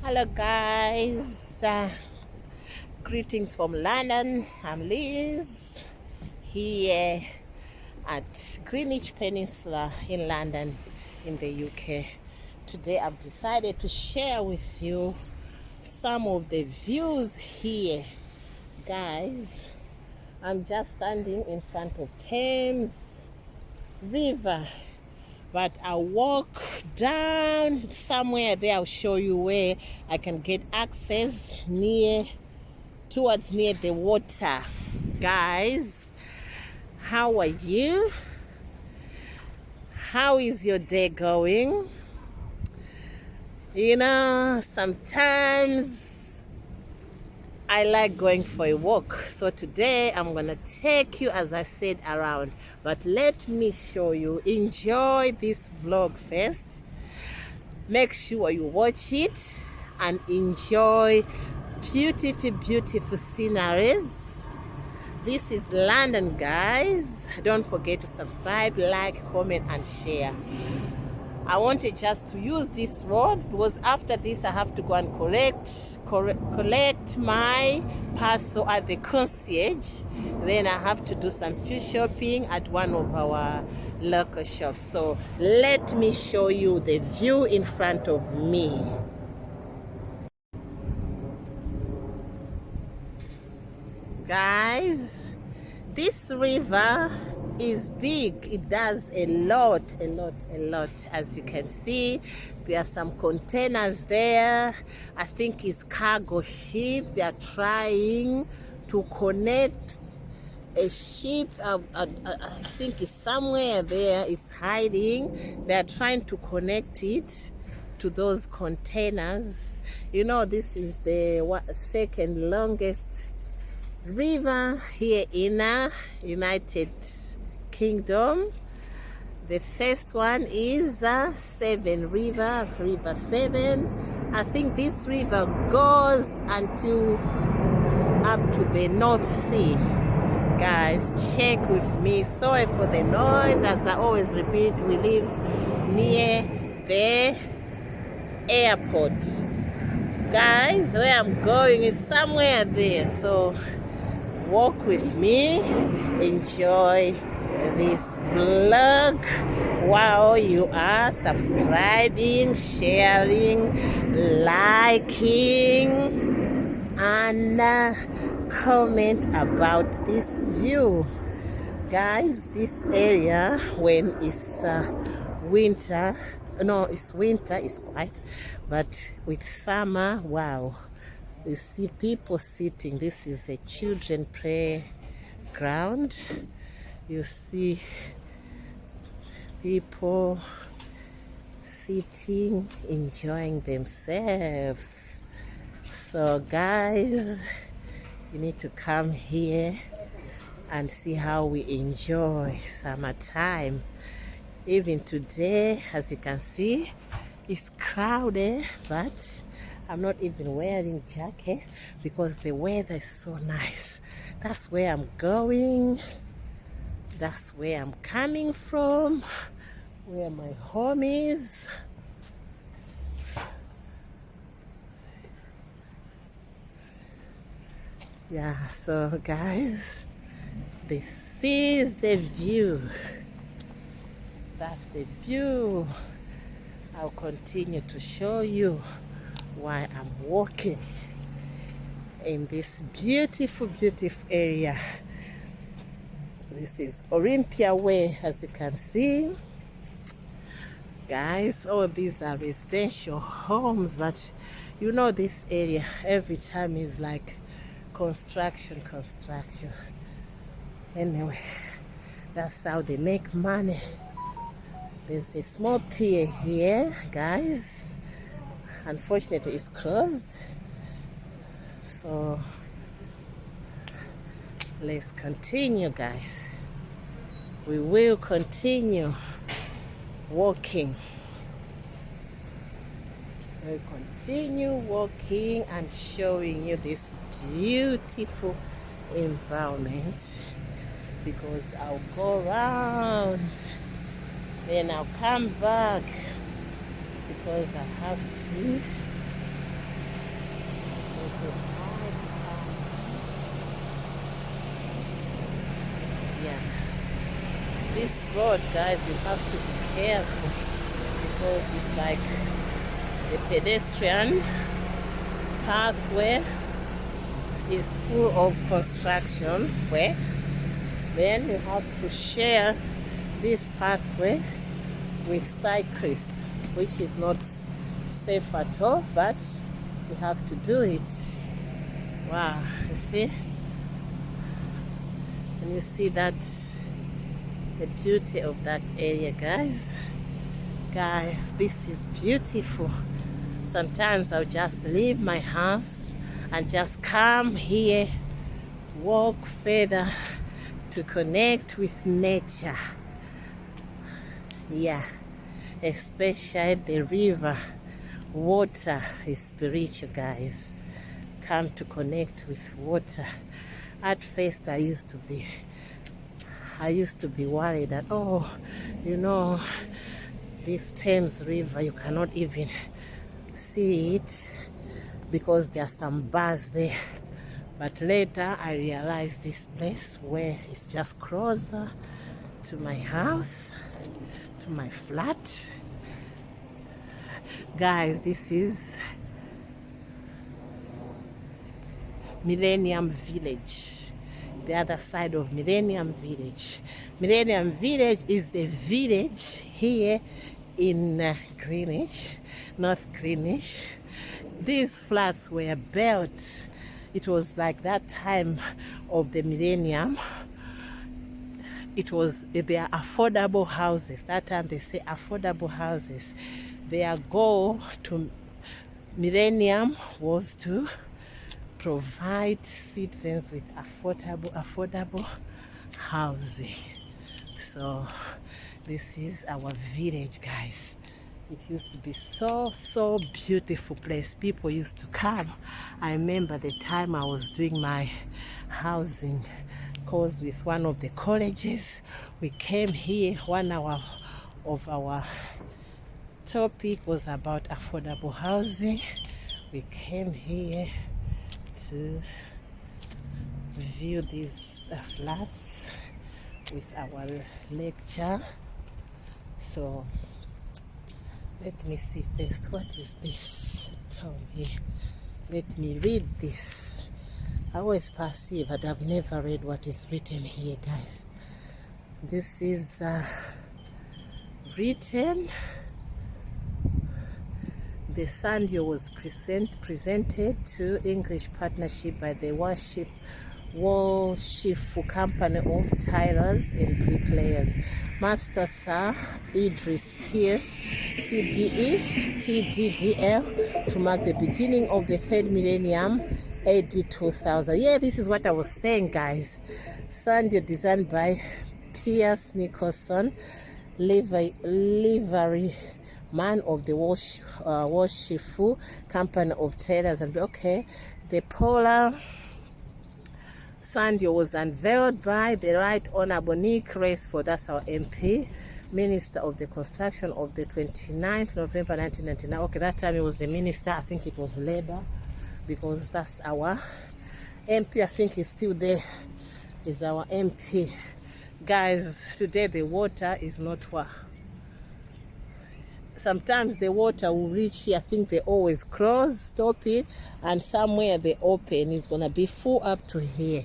Hello guys, greetings from London. I'm Liz here at Greenwich Peninsula in London in the UK. Today I've decided to share with you some of the views here. Guys, I'm just standing in front of Thames River, but I'll walk down somewhere there. I'll show you where I can get access near the water. Guys, how are you? How is your day going? Sometimes I like going for a walk, so today I'm gonna take you, as I said, around. But let me show you. Enjoy this vlog first. Make sure you watch it and enjoy beautiful sceneries. This is London, guys. Don't forget to subscribe, like, comment and share. I wanted just to use this road because after this I have to go and collect my parcel at the concierge. Then I have to do some few shopping at one of our local shops. So let me show you the view in front of me. Guys, this river is big. It does a lot. As you can see, there are some containers there. I think it's cargo ship. They are trying to connect a ship. I think it's somewhere there. It's hiding. They are trying to connect it to those containers. This is the second longest river here in United Kingdom. The first one is Severn River, River Severn. I think this river goes until up to the North Sea. Guys, check with me. Sorry for the noise. As I always repeat, we live near the airport. Guys, where I'm going is somewhere there, so walk with me, enjoy this vlog while you are subscribing, sharing, liking and comment about this view. Guys, this area, when it's winter, it's quiet, but with summer, wow, you see people sitting. This is a children playground. You see people sitting, enjoying themselves. So guys, you need to come here and see how we enjoy summertime. Even today, as you can see, it's crowded, but I'm not even wearing jacket because the weather is so nice. That's where I'm going. That's where I'm coming from, where my home is. Yeah, so guys, this is the view. That's the view. I'll continue to show you while I'm walking in this beautiful area. This is Olympia Way, as you can see. Guys, all these are residential homes, but this area every time is like construction. Anyway, that's how they make money. There's a small pier here, guys. Unfortunately, it's closed. So let's continue, guys. We will continue walking. We'll continue walking and showing you this beautiful environment, because I'll go around, then I'll come back because I have to Yeah, this road, guys, you have to be careful because it's like the pedestrian pathway is full of construction work. Then you have to share this pathway with cyclists, which is not safe at all, but you have to do it. Wow, you see? And you see that, the beauty of that area, guys. Guys, this is beautiful. Sometimes I'll just leave my house and just come here, walk further to connect with nature. Yeah, especially the river. Water is spiritual, guys. Come to connect with water. At first I used to be worried that, oh, you know, this Thames river, you cannot even see it because there are some bars there. But later I realized this place where it's just closer to my house, to my flat. Guys, this is Millennium Village, the other side of Millennium Village. Millennium Village is the village here in Greenwich, North Greenwich. These flats were built, it was like that time of the millennium. They are affordable houses. That time they say affordable houses. Their goal to millennium was to provide citizens with affordable housing. So this is our village, guys. It used to be so beautiful place. People used to come. I remember the time I was doing my housing course with one of the colleges. We came here. 1 hour of our topic was about affordable housing. We came here to view these flats with our lecture. So let me see first, what is this town here? Let me read this. I always pass here, but I've never read what is written here, guys. This is written. The Sandio was presented to English partnership by the Worshipful Company of Tilers and Bricklayers, Master Sir Idris Pierce, CBE TDDL, to mark the beginning of the third millennium, AD 2000. Yeah, this is what I was saying, guys. Sandio designed by Pierce Nicholson, livery man of the Worshipful Company of Tailors. And okay, the polar Sandio was unveiled by the Right Honorable Nick Racefor, that's our MP, Minister of the Construction, of the 29th November 1999. Okay, that time he was a minister. I think it was Labour, because that's our MP. I think he's still there, is our MP. Guys, today the water is not what. Sometimes the water will reach here. I think they always close, stop it, and somewhere they open. It's gonna be full up to here.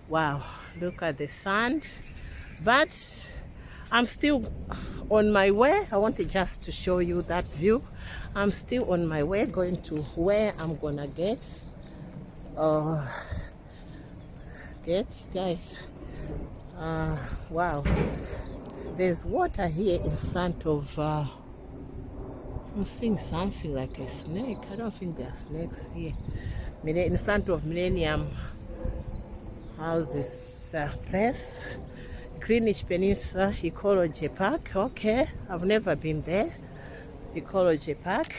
Wow, look at the sand. But I'm still on my way. I wanted just to show you that view. I'm still on my way going to where I'm gonna get guys. Wow, there's water here in front of I'm seeing something like a snake. I don't think there are snakes here. In front of Millennium Houses place, Greenwich Peninsula Ecology Park. Okay, I've never been there. Ecology Park.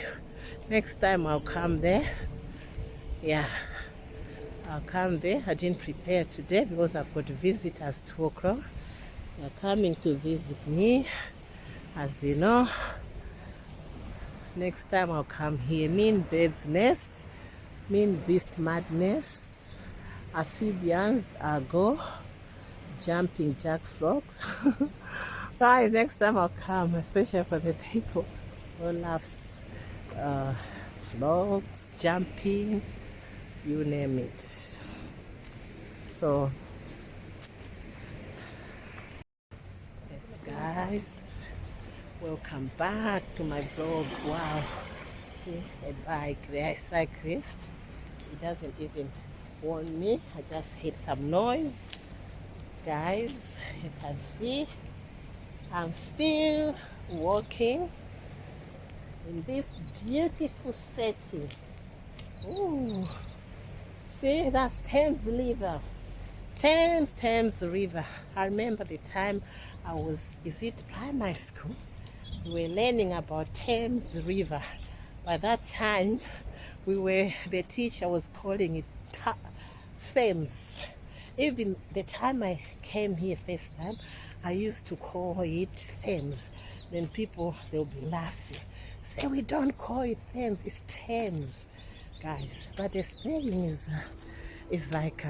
Next time I'll come there. Yeah, I'll come there. I didn't prepare today because I've got visitors 2 o'clock. They're coming to visit me, as you know. Next time I'll come here. Mean Bird's Nest. mean beast madness, amphibians, argo, jumping jack frogs. Guys, next time I'll come, especially for the people who loves frogs, jumping, you name it. So, yes, guys, welcome back to my vlog. Wow, see a bike there, a cyclist. He doesn't even warn me. I just hit some noise. Guys, you can see I'm still walking in this beautiful setting. Ooh, see, that's Thames River. Thames River. I remember the time I was, is it primary school? We were learning about Thames River. By that time, the teacher was calling it Thames. Even the time I came here first time, I used to call it Thames. Then people, they'll be laughing. Say, we don't call it Thames, it's Thames, guys. But the spelling is like,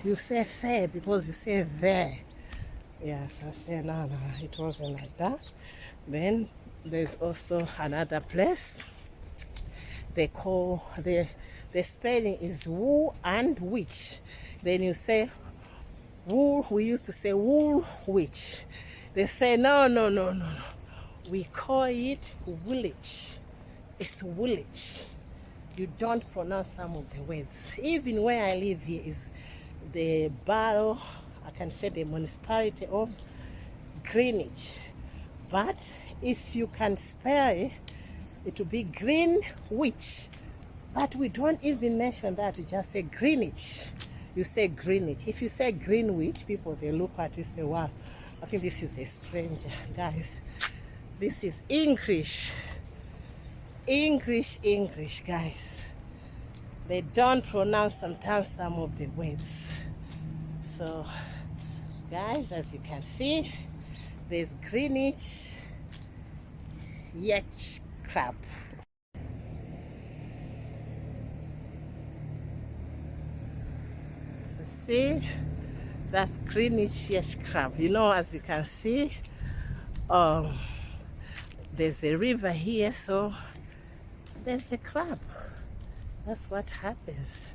you say fair because you say there. Yes, I say, no, it wasn't like that. Then there's also another place. They call, the spelling is wool and witch. Then you say wool, we used to say wool witch. They say no. We call it woolwich. It's woolwich. You don't pronounce some of the words. Even where I live here is the borough, I can say the municipality of Greenwich. But if you can spell it, it will be Greenwich. But we don't even mention that, we just say Greenwich. You say Greenwich. If you say Greenwich, people, they look at you and say, wow, I think this is a stranger. Guys, this is English. English, guys. They don't pronounce sometimes some of the words. So, guys, as you can see, there's Greenwich yacht club. See, that's Greenwich yacht club. You know, as you can see, there's a river here, so there's a club. That's what happens.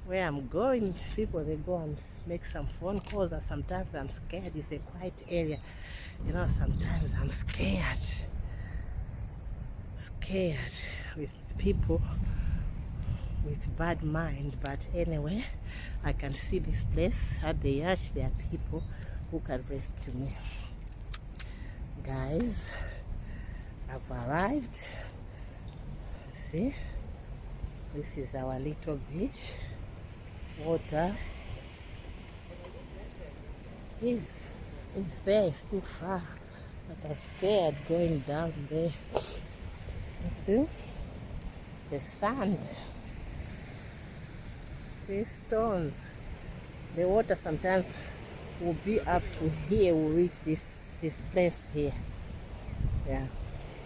Where I'm going, people, they go and make some phone calls, or sometimes I'm scared. It's a quiet area. You know, sometimes I'm scared with people with bad mind. But anyway, I can see this place at the yacht. There are people who can rescue me. Guys, I've arrived. See, this is our little beach. Water is there, it's too far, but I'm scared going down there. You see the sand, see stones. The water sometimes will be up to here, will reach this place here. Yeah,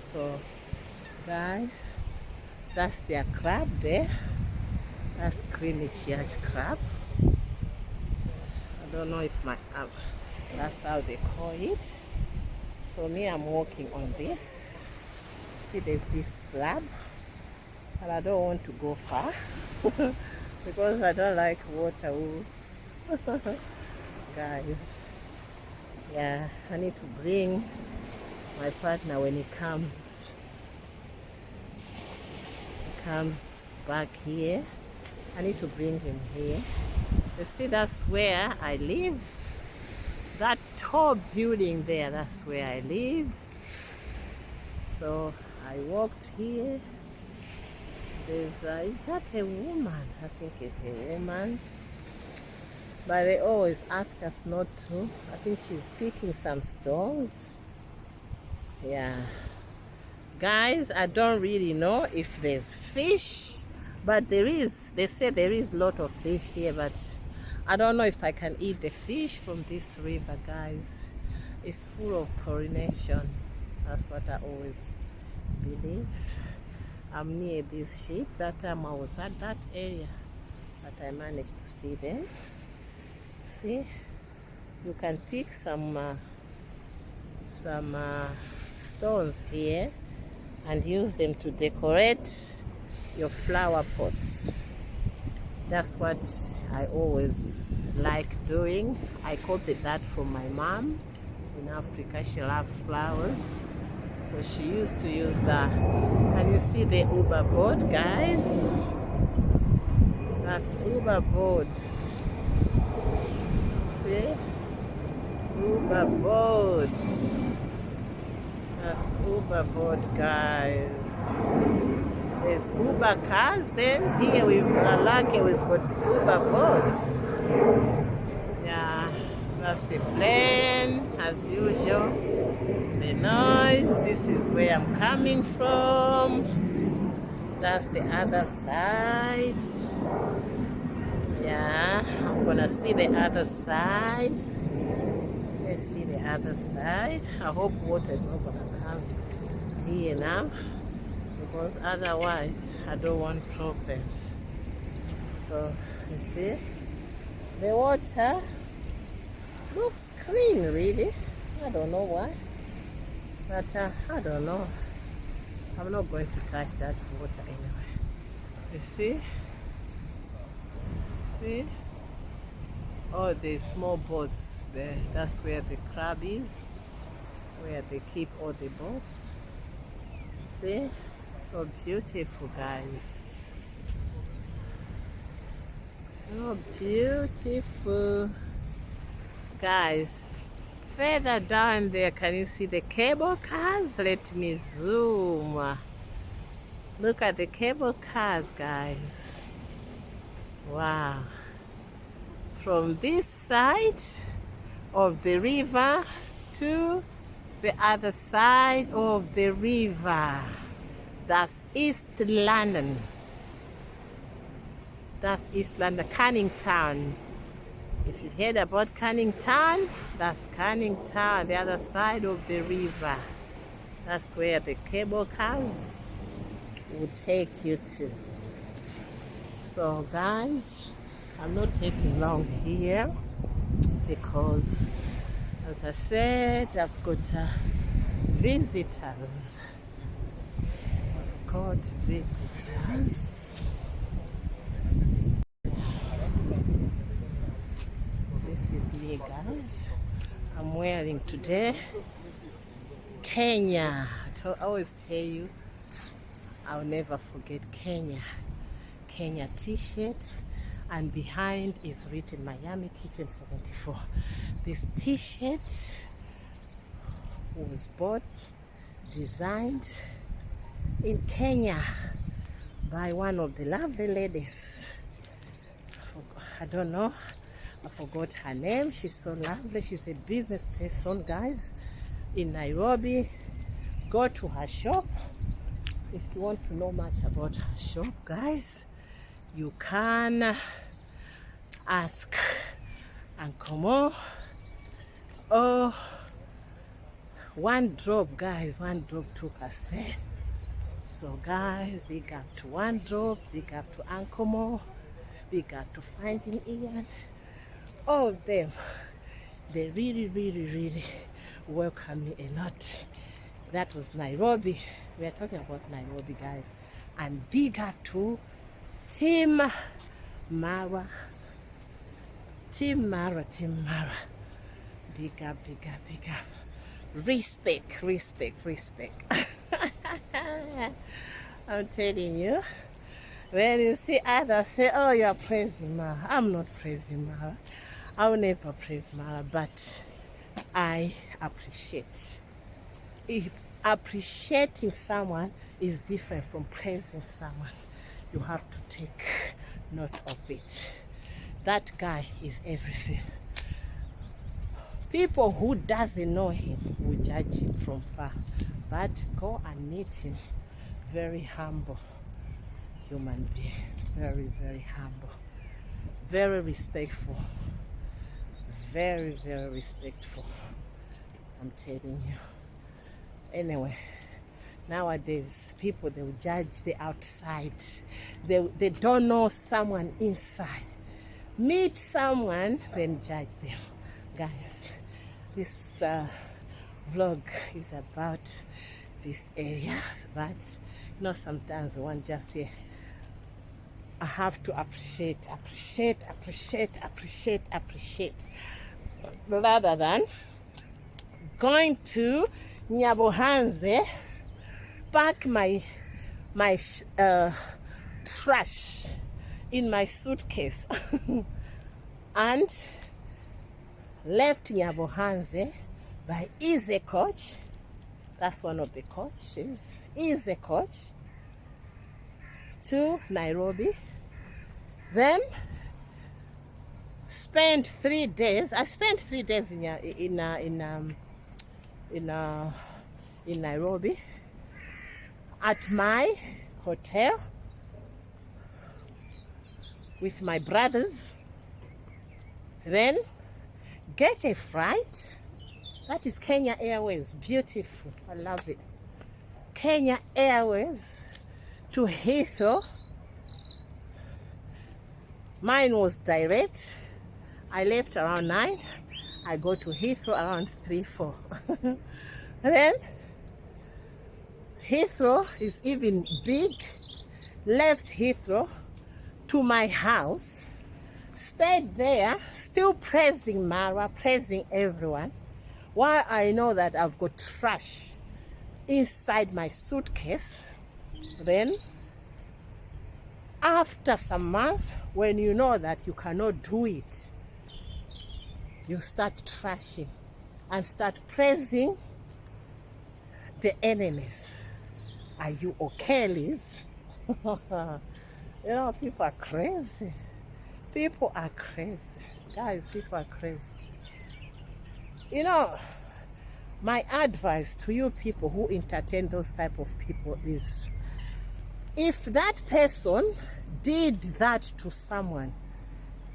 so guys, that's their crab there. That's Greenwich Yacht Club. I don't know if that's how they call it. So me, I'm walking on this. See, there's this slab, and I don't want to go far because I don't like water. Guys, yeah, I need to bring my partner when he comes back here. I need to bring him here. You see, that's where I live. That tall building there, that's where I live. So I walked here. Is that a woman? I think it's a woman. But they always ask us not to. I think she's picking some stones. Yeah. Guys, I don't really know if there's fish. But they say there is a lot of fish here, but I don't know if I can eat the fish from this river, guys. It's full of pollination. That's what I always believe. I'm near this ship. That time I was at that area, but I managed to see them. See, you can pick some stones here and use them to decorate your flower pots. That's what I always like doing. I copied that from my mom. In Africa, she loves flowers, so she used to use that. Can you see the Uber boat, guys? That's Uber boat. See? Uber boat. That's Uber boat, guys. There's Uber cars. Then here we've got Uber boats. Yeah, that's the plane as usual. The noise. This is where I'm coming from. That's the other side. Yeah, I'm gonna see the other side. Let's see the other side. I hope water is not gonna come here now, because otherwise I don't want problems. So you see, the water looks clean, really. I don't know why, but I don't know. I'm not going to touch that water anyway. You see? See? Oh, the small boats there. That's where the crab is, where they keep all the boats. See? So beautiful, guys. So beautiful, guys. Further down there, can you see the cable cars? Let me zoom. Look at the cable cars, guys. Wow. From this side of the river to the other side of the river. That's East London. That's East London, Canning Town. If you've heard about Canning Town, that's Canning Town, the other side of the river. That's where the cable cars will take you to. So guys, I'm not taking long here because, as I said, I've got visitors. I've got visitors. This is me, guys. I'm wearing today Kenya. I always tell you, I'll never forget Kenya. Kenya t-shirt, and behind is written Miami Kitchen 74. This t-shirt was bought, designed in Kenya by one of the lovely ladies. I don't know, I forgot her name. She's so lovely. She's a business person, guys, in Nairobi. Go to her shop if you want to know much about her shop, guys. You can ask Uncle Mo. Oh, one drop, guys, one drop took us there. So guys, big up to One Drop, big up to Uncle Mo, big up to Finding Ian. All of them, they really welcome me a lot. That was Nairobi. We are talking about Nairobi, guys. And big up to Team Mara. Team Mara. Big up. Respect. I'm telling you. When you see others say, oh, you're praising Mara. I'm not praising Mara. I'll never praise Mara, but I appreciate. Appreciating someone is different from praising someone. You have to take note of it. That guy is everything. People who doesn't know him will judge him from far, but go and meet him. Very humble human being, very humble, very respectful, very respectful. I'm telling you. Anyway, Nowadays, people, they will judge the outside. They don't know someone inside. Meet someone, then judge them. Guys, this vlog is about this area, but sometimes one just say, I have to appreciate, rather than going to Nyabohanze, pack my trash in my suitcase and left Nyabohanze by Easy Coach. That's one of the coaches. Easy Coach to Nairobi. Then spent 3 days. I spent 3 days in Nairobi at my hotel with my brothers. Then get a flight. That is Kenya Airways. Beautiful. I love it. Kenya Airways to Heathrow. Mine was direct. I left around 9. I go to Heathrow around 3, 4. Then Heathrow is even big. Left Heathrow to my house. Stayed there, still praising Mara, praising everyone. While I know that I've got trash inside my suitcase. Then, after some month, when you know that you cannot do it, you start trashing and start praising the enemies. Are you okay, Liz? People are crazy. People are crazy. Guys, people are crazy. My advice to you people who entertain those type of people is, if that person did that to someone,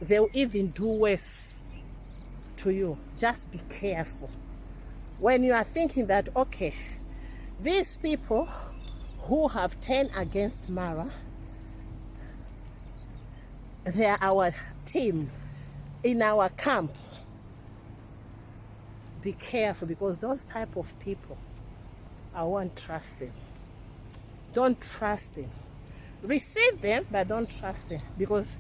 they'll even do worse to you. Just be careful. When you are thinking that, okay, these people who have turned against Mara, they are our team in our camp. Be careful, because those type of people, I won't trust them. Don't trust them. Receive them, but don't trust them, because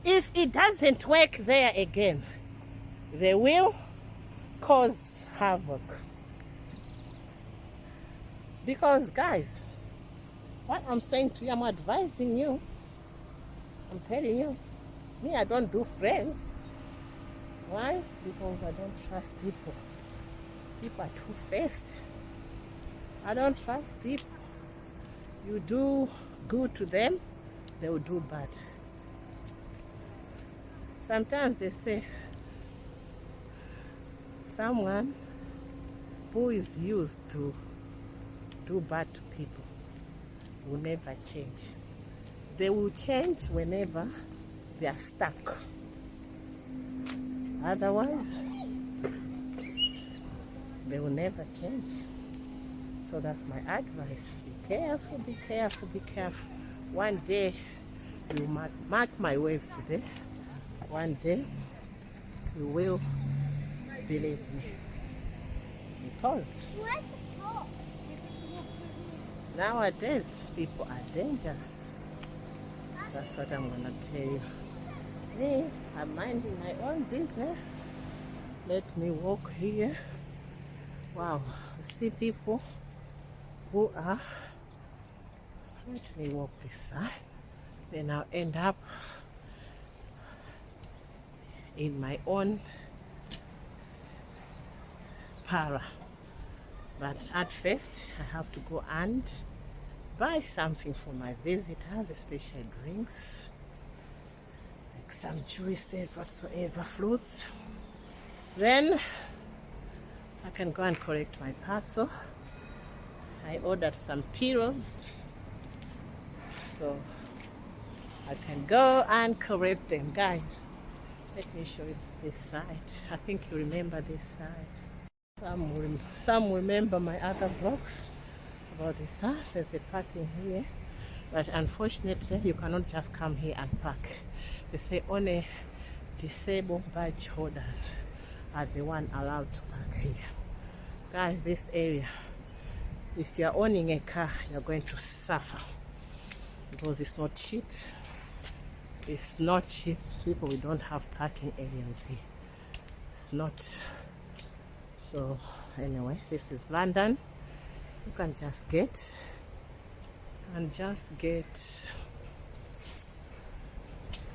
if it doesn't work there again, they will cause havoc. Because guys, what I'm saying to you, I'm advising you, I'm telling you, me, I don't do friends. Why? Because I don't trust people. People are two-faced. I don't trust people. You do good to them, they will do bad. Sometimes they say someone who is used to do bad to people will never change. They will change whenever they are stuck. Otherwise, they will never change. So that's my advice. Be careful, be careful, be careful. One day, you mark my words today. One day, you will believe me. Because nowadays, people are dangerous. That's what I'm gonna tell you. Me, I'm minding my own business. Let me walk here. Wow, see people who are, let me walk this side, then I'll end up in my own para. But at first, I have to go and buy something for my visitors, especially drinks, like some juices, whatsoever, fruits. Then I can go and collect my parcel. I ordered some pillows, so I can go and collect them. Guys, let me show you this side. I think you remember this side. Some remember my other vlogs about this. There's a parking here, but unfortunately you cannot just come here and park. They say only disabled badge holders are the one allowed to park here. Guys, this area, if you're owning a car, you're going to suffer because it's not cheap. It's not cheap. People, we don't have parking areas here. It's not. So anyway, this is London. You can just get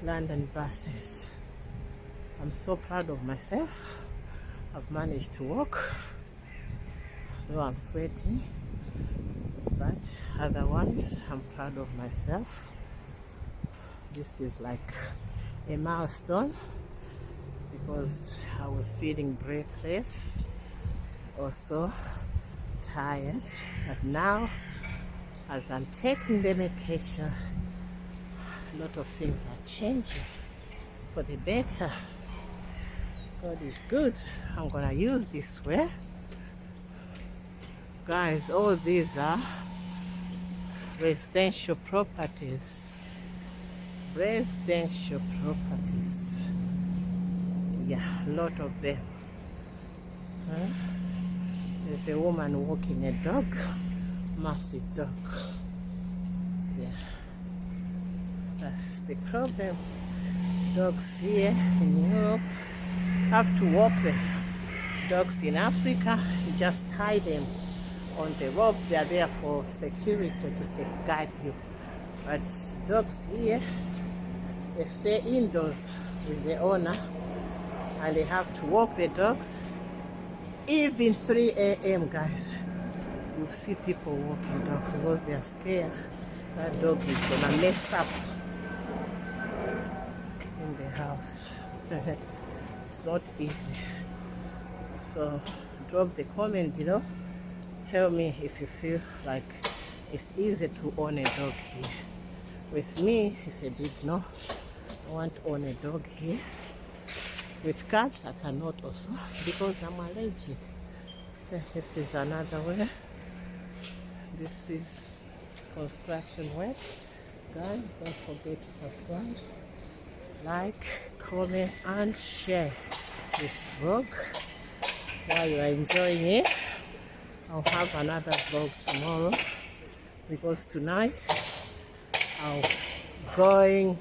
London buses. I'm so proud of myself. I've managed to walk, though I'm sweating, but otherwise I'm proud of myself. This is like a milestone because I was feeling breathless, also tired, but now as I'm taking the medication, a lot of things are changing for the better. God is good. I'm gonna use this way. Guys, all these are residential properties. Residential properties. Yeah, a lot of them. There's a woman walking a dog, massive dog. Yeah, that's the problem. Dogs here in Europe have to walk them. Dogs in Africa, you just tie them on the rope. They are there for security to safeguard you. But dogs here, they stay indoors with the owner and they have to walk the dogs. Even 3 a.m. guys, you see people walking dogs because they are scared that dog is gonna mess up in the house. It's not easy. So drop the comment below. Tell me if you feel like it's easy to own a dog here. With me, it's a big no. I want to own a dog here. With cats, I cannot also because I'm allergic. So this is another way. This is construction work. Guys, don't forget to subscribe, like, comment, and share this vlog. While you are enjoying it, I'll have another vlog tomorrow because tonight I'm going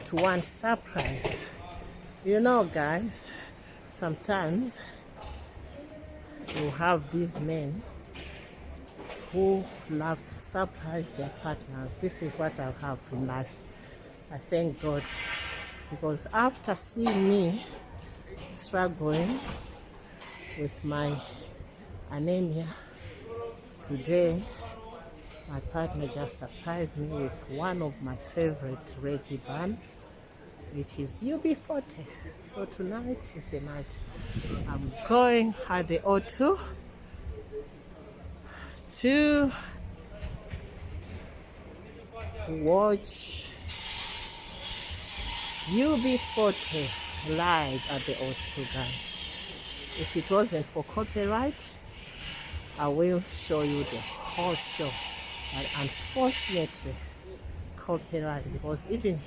to one surprise. You know, guys, sometimes you have these men who loves to surprise their partners. This is what I have in life. I thank God because after seeing me struggling with my anemia, today my partner just surprised me with one of my favorite reggae band, which is UB40. So tonight is the night. I'm going at the O2 to watch UB40 live at the O2, guys. If it wasn't for copyright, I will show you the whole show. But unfortunately, copyright, because even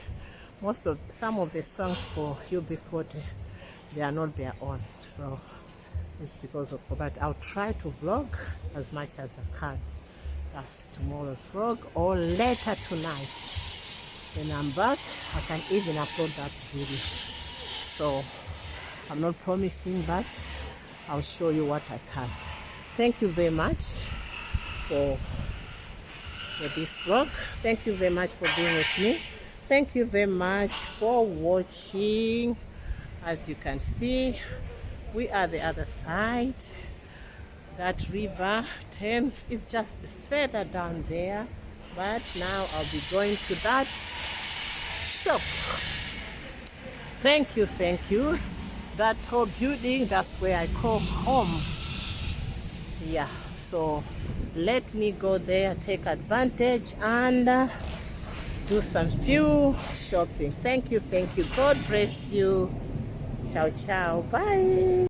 some of the songs for UB40, they are not their own. So it's because of copyright. I'll try to vlog as much as I can. That's tomorrow's vlog or later tonight. When I'm back, I can even upload that video. So I'm not promising, but I'll show you what I can. Thank you very much for this vlog. Thank you very much for being with me. Thank you very much for watching. As you can see, we are the other side. That river Thames is just further down there, but now I'll be going to that shop. Thank you, thank you. That tall building, that's where I call home. Yeah, so let me go there, take advantage, and do some few shopping. Thank you, thank you. God bless you. Ciao, ciao. Bye.